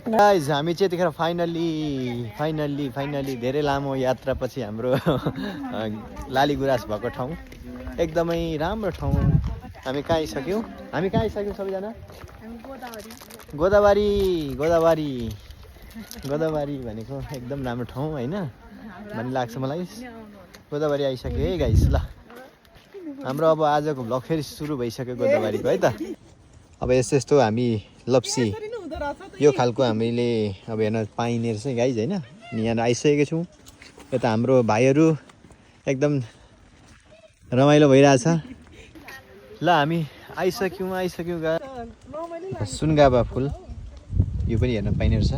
Guys हामी चाहिँ यतिखेर फाइनल्ली धेरै लामो यात्रापछि हाम्रो लालीगुराँस भएको ठाउँ एकदमै राम्रो ठाउँ। हामी कहाँ आइसक्यौँ सबैजना? गोदावरी भनेको एकदम राम्रो ठाउँ होइन भन्ने लाग्छ मलाई। गोदावरी आइसक्यो है गाइस। ल हाम्रो अब आजको भ्लग फेरि सुरु भइसक्यो गोदावरीको है त। अब यस्तो हामी लप्सी यो खालको हामीले अब हेर्न पाइने रहेछ गाइज होइन। अनि यहाँ आइसकेको छौँ। यता हाम्रो भाइहरू एकदम रमाइलो भइरहेछ। ल हामी आइसक्यौँ गा। सुनगाबा फुल यो पनि हेर्न पाइने रहेछ।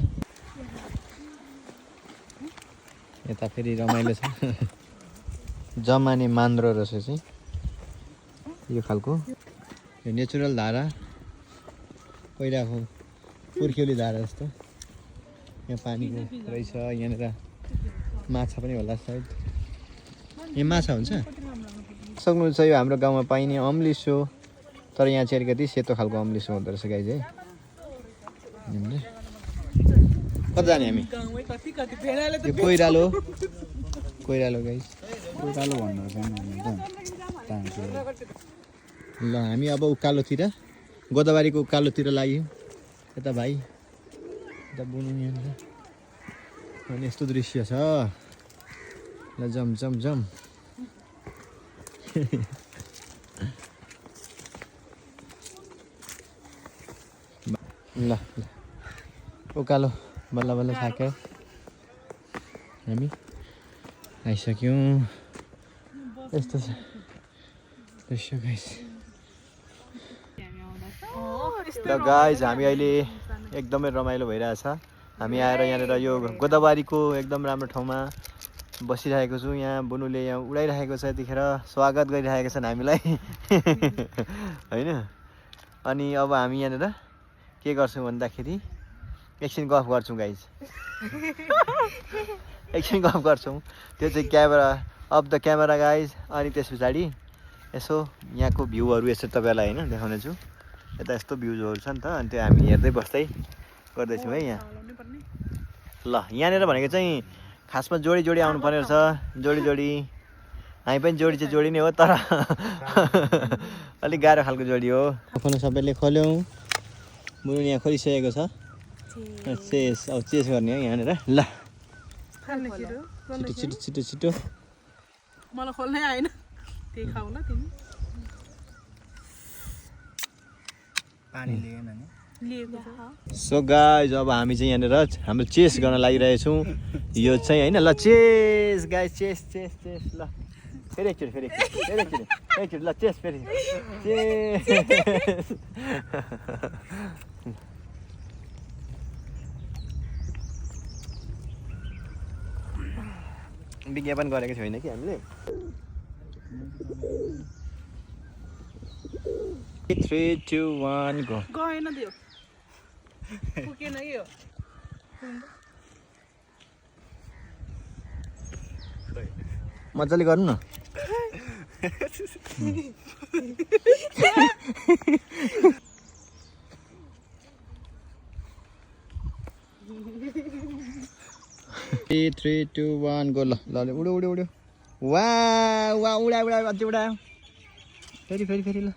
यता फेरि रमाइलो छ। जमाने मान्द्रो रहेछ चाहिँ यो खालको। यो नेचुरल धारा पहिलाको पुर्ख्यौली धारा जस्तो। यहाँ पानीको रहेछ। यहाँनिर माछा पनि होला सायद। यहाँ माछा हुन्छ सक्नुहुन्छ। यो हाम्रो गाउँमा पाइने अम्लिसो, तर यहाँ चाहिँ अलिकति सेतो खालको अम्लिसो हुँदो रहेछ गाइज है। कता जाने हामी? यो कोइरालो गाइज। कोइरालो भन्नु ल हामी अब उकालोतिर गोदावरीको उकालोतिर लाग्यौँ। यता भाइ यता बुनु यहाँनिर। अनि यस्तो दृश्य छ। ल जम ल उकालो बल्ल थाक्यो। हामी आइसक्यौँ। यस्तो छ दृश्य गाइस। र गाइज हामी अहिले एकदमै रमाइलो भइरहेछ। हामी आएर यहाँनिर यो गोदावरीको एकदम राम्रो ठाउँमा बसिरहेको छु। यहाँ बुनुले यहाँ उडाइरहेको छ। यतिखेर स्वागत गरिरहेका छन् हामीलाई होइन। अनि अब हामी यहाँनिर के गर्छौँ भन्दाखेरि एकछिन गफ गर्छौँ गाइज। एकछिन गफ गर्छौँ। त्यो चाहिँ अफ द क्यामेरा गाइज। अनि त्यस पछाडि यसो यहाँको भ्यूहरू यसो तपाईँहरूलाई होइन देखाउने छु। यता यस्तो भ्यूजहरू छ नि त। अनि त्यो हामी हेर्दै बस्दै गर्दैछौँ है यहाँ। ल यहाँनिर भनेको चाहिँ खासमा जोडी आउनु पर्ने रहेछ। जोडी हामी पनि जोडी नै हो, तर अलिक गाह्रो खालको जोडी हो। आफ्नो सबैले खोल्यौँ। बुनु यहाँ खोलिसकेको छ। चेस गर्ने हो यहाँनिर। ल छिटो मलाई खोल्नै आएन। त्यही खाऊ ल तिमी। पानी लिएन। सो गाइज अब हामी चाहिँ यहाँनिर हाम्रो चेस गर्न लागिरहेछौँ। यो चाहिँ होइन। ल चेस गाइज चेस ल फेरि एकचोटि ल चेस फेरि चेस। विज्ञापन गरेको छैन कि हामीले। 3, 2, 1 गो। गएन त्यो पुगेन कि यो। मजाले गर्नु न। Three, 3, 2, 1 go. ल उड्यो। वा उडा अझै उडायो। फेरि ल।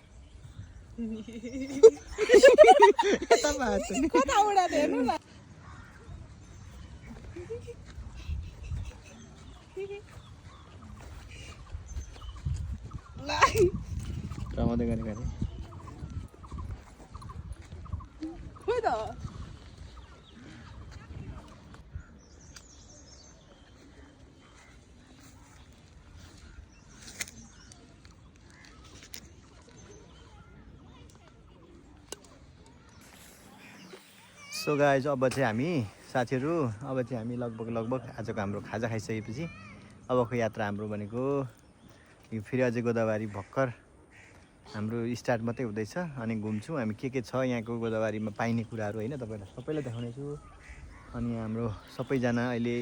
कता उडा हेर्नु न। रमाउँदै गरे खोइ त। सो गाइज अब चाहिँ हामी साथीहरू लगभग आजको हाम्रो खाजा खाइसकेपछि अबको यात्रा हाम्रो भनेको यो फेरि अझै गोदावरी भर्खर हाम्रो स्टार्ट मात्रै हुँदैछ। अनि घुम्छौँ हामी के छ यहाँको गोदावरीमा पाइने कुराहरू होइन तपाईँलाई सबैलाई देखाउनेछु। अनि हाम्रो सबैजना अहिले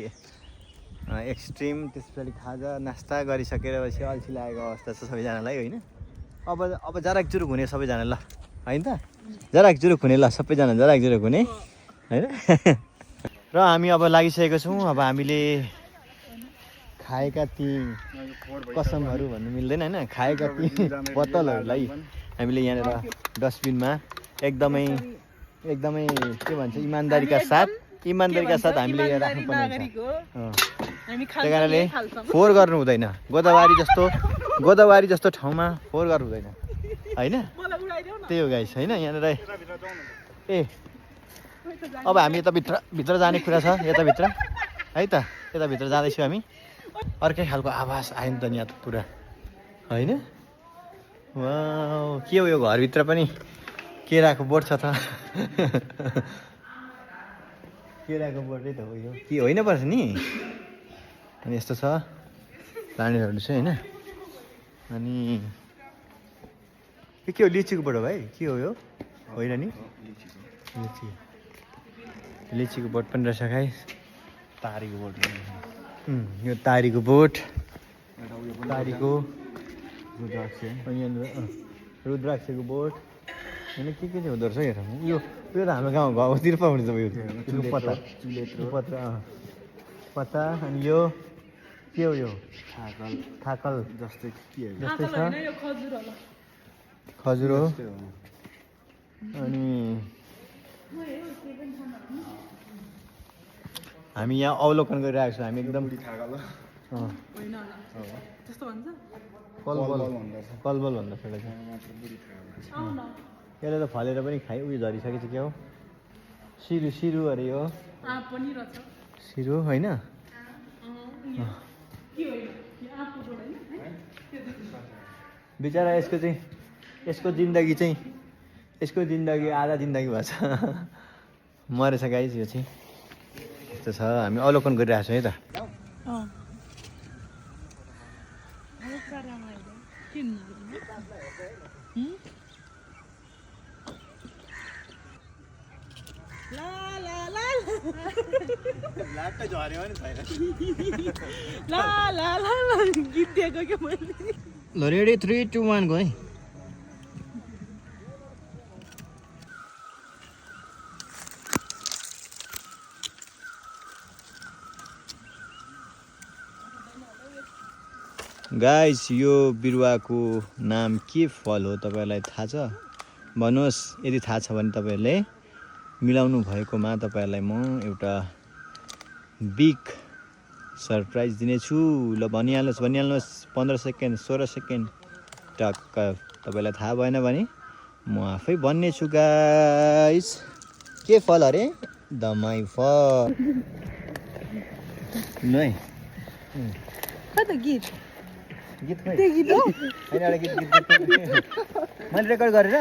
एक्सट्रिम त्यस पछाडि खाजा नास्ता गरिसकेर पछि अल्छी लागेको अवस्था छ सबैजनालाई होइन। अब जराकजुरुक हुने सबैजना ल होइन त। जराकजुरुक हुने ल सबैजना जराकजुरुक हुने। होइन र हामी अब लागिसकेको छौँ अब हामीले खाएका ती कसमहरू भन्नु मिल्दैन होइन खाएका ती बोतलहरूलाई हामीले यहाँनिर डस्टबिनमा एकदमै एकदमै के भन्छ इमान्दारीका साथ हामीले यहाँ राख्नुपर्ने हुन्छ त्यही कारणले फोहोर गर्नु हुँदैन गोदावरी जस्तो ठाउँमा फोहोर गर्नु हुँदैन होइन त्यही हो गाइस होइन यहाँनिर ए अब हामी यता भित्र जाने कुरा छ यताभित्र है त यताभित्र जाँदैछौँ हामी अर्कै खालको आवाज आयो नि त यहाँ त पुरा होइन वाउ के हो यो घरभित्र पनि केराको बोट छ त केराको बोटै त हो यो के होइन पर्छ नि अनि यस्तो छ प्लान्टहरू चाहिँ होइन अनि के हो लिचीको बोट हो भाइ के हो यो होइन नि लिचीको बोट पनि रहेछ गाइस तारीको बोट यो तारीको बोट तारीको रुद्राक्षको बोट होइन के चाहिँ हुँदो रहेछ हेर यो त हाम्रो गाउँतिर पाउने छ यो पत्ता अनि यो के हो यो थाकल जस्तै छ खजुर हो अनि हामी यहाँ अवलोकन गरिरहेको छौँ हामी एकदम कलबल भन्दा फेरि यसले त फलेर पनि खाइ उयो झरिसकेको छ क्या हो सिरु अरे यो सिरु होइन बिचरा यसको जिन्दगी आधा जिन्दगी भएको छ मरेछ गाइस यो चाहिँ यस्तो छ हामी अवलोकन गरिरहेको छौँ है त ल रेडी 3, 2, 1 गयो है गाइस यो बिरुवाको नाम के फल हो तपाईँहरूलाई थाहा छ भन्नुहोस् यदि थाहा छ भने तपाईँहरूले मिलाउनु भएकोमा तपाईँहरूलाई म एउटा बिग सरप्राइज दिनेछु ल भनिहाल्नुहोस् 15 सेकेन्ड 16 सेकेन्ड टक्क तपाईँलाई थाहा भएन भने म आफै भन्ने छु गाइस के फल अरे दमाई फल नै गीत खै होइन गीत मैले रेकर्ड गरेर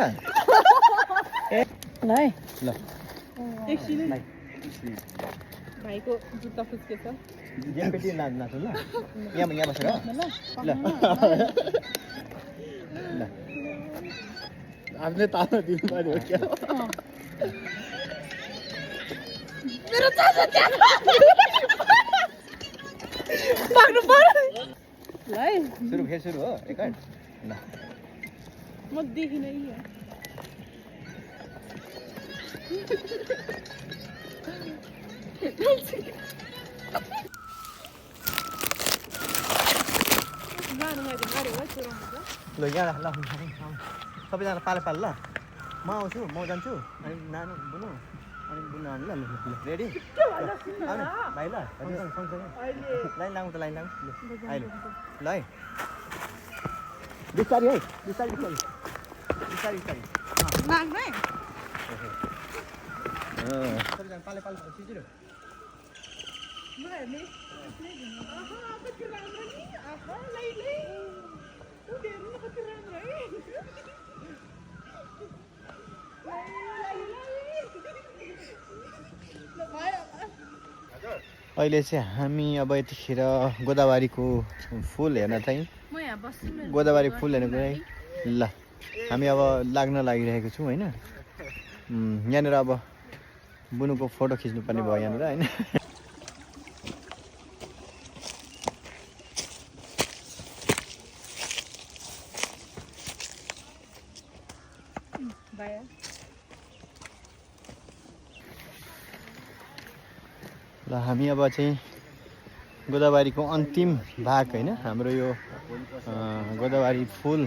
ल भाइको जुत्ता फुस्केछ एकचोटि नाच्नु ल यहाँ बसेर ल आफ्नै तातो दिनु पर्यो क्या मेरो चाचा त्यहाँ भाग्नु पर्यो ल सुरु हो रेकर्ड ल म देखिन है ल यहाँ ल सबैजना पालो ल म आउँछु म जान्छु अनि नानु बुनु अनि बुनु आउनु ल रेडी आउनु भाइ ल सँगसँगै लाइन लाउँ त लाइन लाउँ अहिले ल है बिस्तारी सबैजना पालो छिटो अहिले चाहिँ हामी अब यतिखेर गोदावरीको फुल हेर्न चाहिँ गोदावरी फुल हेर्नको चाहिँ ल हामी अब लाग्न लागिरहेको छौँ होइन यहाँनिर अब बुनुको फोटो खिच्नुपर्ने भयो यहाँनिर होइन ल हामी अब चाहिँ गोदावरीको अन्तिम भाग होइन हाम्रो यो गोदावरी फुल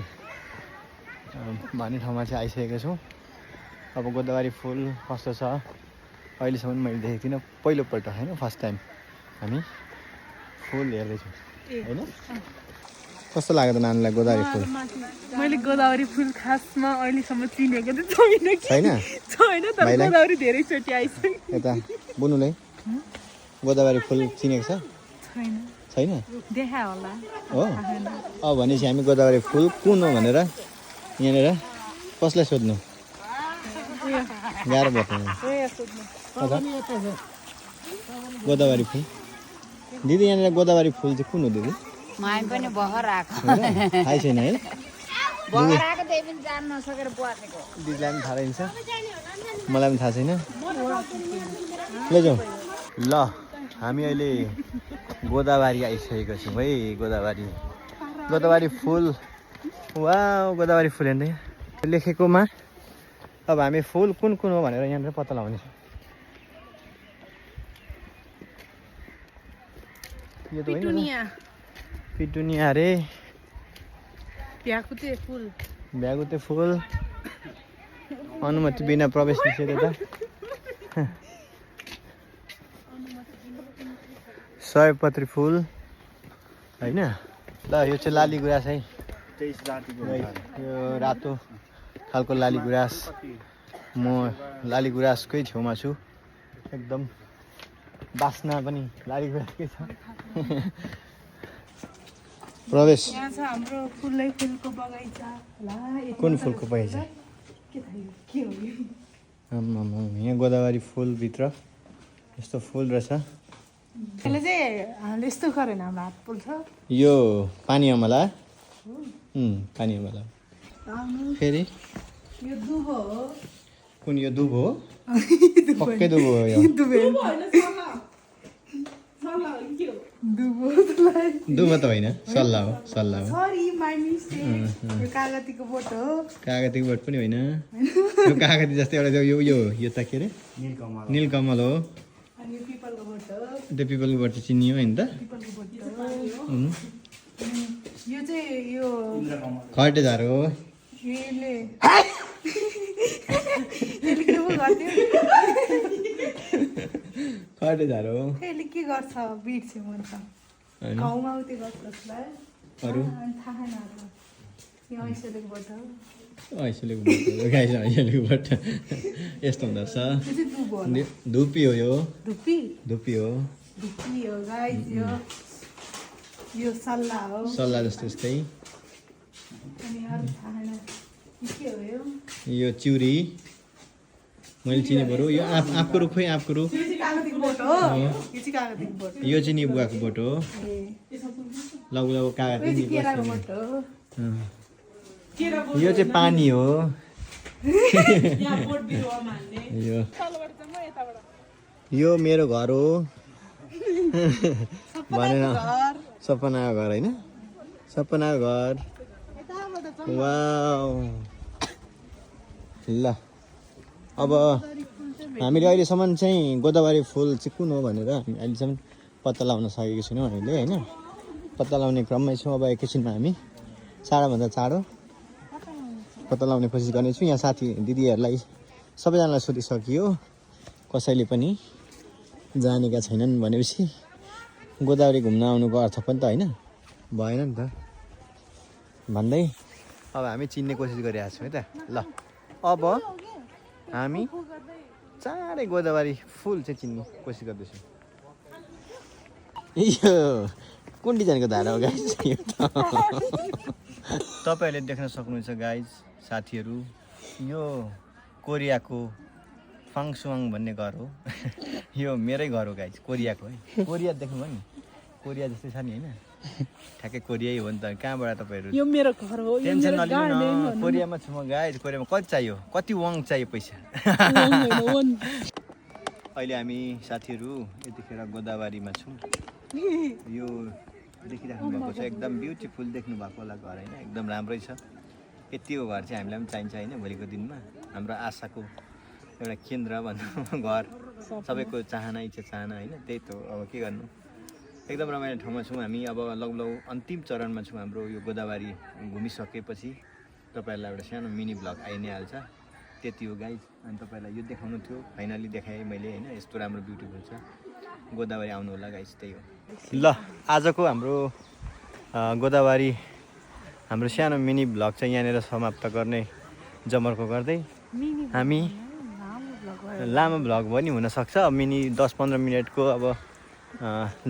भन्ने ठाउँमा चाहिँ आइसकेको छौँ। अब गोदावरी फुल कस्तो छ अहिलेसम्म मैले देखेको थिइनँ, पहिलोपल्ट होइन, फर्स्ट टाइम हामी फुल हेर्दैछौँ होइन। कस्तो लाग्यो त नानीलाई गोदावरी फुल? मैले गोदावरी फुल खासमा अहिलेसम्म चिनेको चाहिँ छैन छैन तर गोदावरी धेरैचोटि आइसक्यो। यता बुनुलाई गोदावरी फुल चिनेको छ? छैन छैन देखा होला हो। अब भनेपछि हामी गोदावरी फुल कुन हो भनेर यहाँनिर कसलाई सोध्नु गाह्रो पर्छ। गोदावरी फुल दिदी यहाँनिर गोदावरी फुल चाहिँ कुन हो दिदी? माइन पनि भर्खर आएको थाहै छैन है? भर्खर आएको त्यही पनि जान नसकेर बसेको। दिदीलाई पनि थाहा रहेछ, मलाई पनि थाहा छैन। लैजाउँ ल हामी अहिले गोदावरी आइसकेको छौँ है। गोदावरी फुल वा गोदावरी फुल हेर्दै लेखेकोमा अब हामी फुल कुन कुन हो भनेर यहाँनिर पत्ता लगाउनेछौँ। यो त होइन पिटुनिया अरे भ्यागुते फुल अनुमति बिना प्रवेश निषेध त सयपत्री फुल होइन। ल यो चाहिँ लाली गुराँस है, यो रातो खालको लाली गुराँस। म लाली गुराँसकै छेउमा छु, एकदम बास्ना पनि लाली गुराँसकै छ। प्रवेश यहाँ छ हाम्रो फुलको बगैँचा। कुन फुलको बगैँचा? यहाँ गोदावरी फुलभित्र यस्तो फुल रहेछ। यसले चाहिँ हामीले यस्तो गरेन, हाम्रो हात पोल्छ। यो पानी अमला, पानी अमला फेरि यो दुबो हो। कुन यो दुब हो? पक्कै दुब हो यो। दुब त होइन, सल्ला हो। Sorry my mistake. यो कागतीको बोट हो। कागतीको बोट पनि होइन, यो कागती जस्तै एउटा यो त के अरे नीलकमल हो। अनि यो पिपलको बोट हो। त्यो पिपलको बोट चाहिँ चिनियो होइन त? पिपलको बोट हो। यो चाहिँ यो खर्टेझार हो। यसले के पो गर्थ्यो? खर्टेझार हो। यसले के गर्छ? बिट चाहिँ मन छ घाउमा उते गर्छ जसलाई अरू थाहा छैन। यो ऐसलेको बोट हो। ऐसलेको बोट हो गाइस, ऐसलेको बोट यस्तो हुँदो रहेछ। यो चाहिँ दुबो हो। धुपी हो यो। धुप्पी हो गाइस। यो सल्ला हो। सल्ला जस्तो यस्तै। अनि अरू थाहा छैन के हो यो? यो चिउरी मैले चिने बरु। यो आँपको रुख खोइ, आँपको रुख। यो चाहिँ कागतीको बोट हो। यो चाहिँ कागतीको बोट। यो चाहिँ निबुवाको बोट हो। लौ कागती यो चाहिँ केराको बोट हो। यो चाहिँ पानी हो। यो मेरो घर हो भनेर सपनाको घर होइन, सपनाको घर। वाउ ल अब हामीले अहिलेसम्म चाहिँ गोदावरी फुल चाहिँ कुन हो भनेर हामी अहिलेसम्म पत्ता लगाउन सकेको छैनौँ हामीले होइन। पत्ता लगाउने क्रममै छौँ। अब एकैछिनमा हामी चाँडोभन्दा चाँडो पत्ता लगाउने कोसिस गर्नेछु। यहाँ साथी दिदीहरूलाई सबैजनालाई सोधिसकियो, कसैले पनि जानेका छैनन् भनेपछि गोदावरी घुम्न आउनुको अर्थ पनि त होइन भएन नि त भन्दै अब हामी चिन्ने कोसिस गरिरहेको छौँ है त। ल अब हामी चाँडै गोदावरी फुल चाहिँ चिन्ने कोसिस गर्दैछौँ। यो कुन डिजाइनको धारा हो गाइस? यो त तपाईँहरूले देख्न सक्नुहुन्छ गाइज साथीहरू, यो कोरियाको फाङसुवाङ भन्ने घर हो। यो मेरै घर हो गाइज, कोरियाको है। कोरिया देख्नुभयो नि, कोरिया जस्तै छ नि होइन, ठ्याक्कै कोरियै हो नि त। कहाँबाट तपाईँहरू? यो मेरो घर हो। टेन्सन नलिनु न, कोरियामा छु म गाइज। कोरियामा कति चाहियो, कति वङ चाहियो पैसा? अहिले हामी साथीहरू यतिखेर गोदावरीमा छौँ। यो देखिराख्नु भएको छ एकदम ब्युटिफुल देख्नु भएको होला घर होइन, एकदम राम्रै छ। यतिको घर चाहिँ हामीलाई पनि चाहिन्छ होइन भोलिको दिनमा। हाम्रो आशाको एउटा केन्द्र भनौँ घर सबैको चाहना इच्छा चाहना होइन त्यही त हो अब के गर्नु एकदम रमाइलो ठाउँमा छौँ हामी अब लगभग अन्तिम चरणमा छौँ हाम्रो यो गोदावरी घुमिसकेपछि तपाईँहरूलाई एउटा सानो मिनी भ्लग आइ नै हाल्छ त्यति हो गाइज अनि तपाईँलाई यो देखाउनु थियो फाइनली देखाएँ मैले होइन यस्तो राम्रो ब्युटिफुल छ गोदावरी आउनु होला गाइज त्यही हो ल आजको हाम्रो गोदावरी हाम्रो सानो मिनी भ्लग चाहिँ यहाँनिर समाप्त गर्ने जमर्को गर्दै हामी लामो भ्लग पनि हुनसक्छ मिनी 10-15 मिनटको अब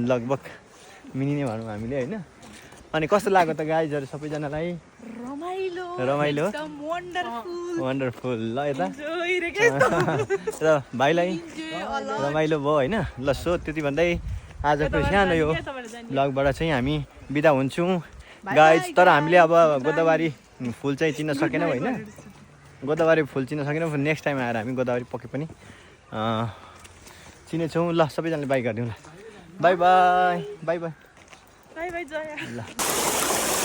लगभग मिनी नै भनौँ हामीले होइन अनि कस्तो लाग्यो त गाइजहरू सबैजनालाई रमाइलो वन्डरफुल ल यता र भाइलाई रमाइलो भयो होइन ल सो त्यति भन्दै आजको सानो यो भ्लगबाट चाहिँ हामी बिदा हुन्छौँ गाइज तर हामीले अब गोदावरी फुल चाहिँ चिन्न सकेनौँ होइन गोदावरी फुल चिन्न सकेनौँ नेक्स्ट टाइम आएर हामी गोदावरी पके पनि चिनेछौँ ल सबैजनाले बाई गरिदिउँ ल by by by by by by Jaya ल